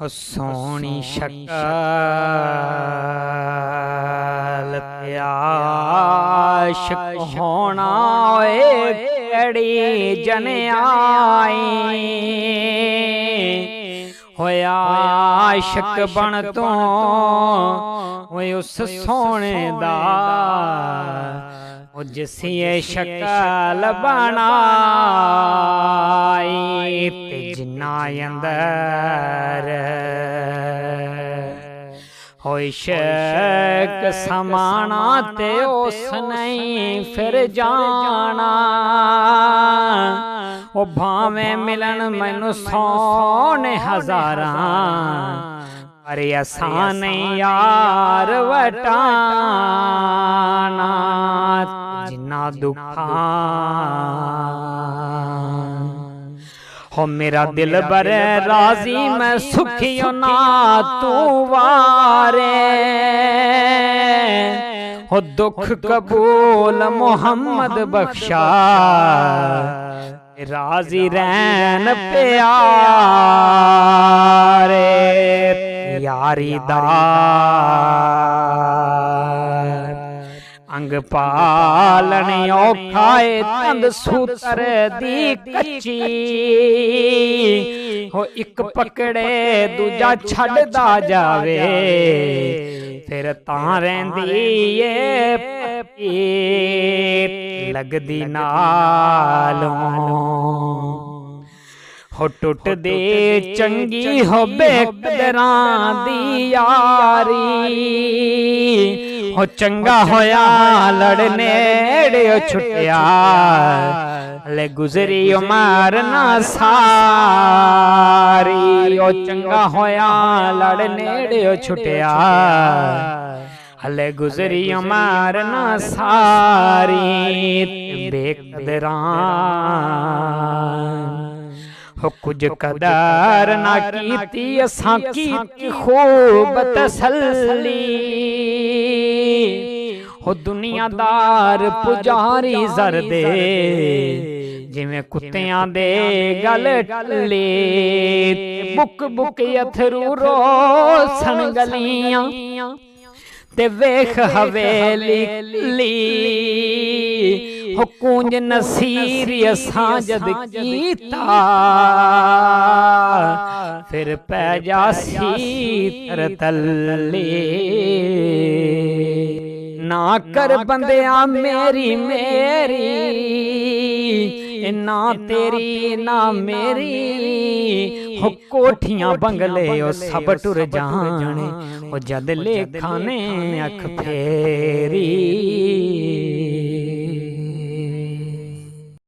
हो सोहनी शक्ल ते आशिक होना केड़ी जनियाई होया आशिक बन तो उस सोने दा जिसिए शक्ल बनाई ते जिन्ना अंदर होई शक समाना ते उस नहीं फिर जाना ओ भावें मिलन मैनू सोने हजारां अरे आसान यार वटाना जिन्ना दुखा हो मेरा दिल बर राजी मैं सुखियो ना तू वारे हो दुख कबूल मोहम्मद बख्शा राजी रैन प्यारे यारी दार अंग पालने औखाए तंद सूतर दी कच्ची हो एक पकड़े दूजा छड़दा जावे फिर तां रहिंदी ए लगदी नालों हो टुट दे चंगी हो बेकदरां दी यारी हो चंगा होया लड़ने छुटिया ले गुजरी उमर ना सारी ओ चंगा होया लड़ने छुटिया हले गुजरी उमर ना सारी बेकदरां हो कुछ कदर ना कीती असां कीती खूब तसल्ली हो दुनियादार पुजारी जर दे जिवें कुत्तियां दे गल टले बुक बुक अथरू रोसन गलियां ते वेख हवेली हो कूंज नसीर असां जद कीता फिर पै जासी तरतले ना कर बंदिया मेरी मेरी ना तेरी ना मेरी हो कोठियां बंगले ओ सब टुर जाने ओ जद लेखा ने अख फेरी।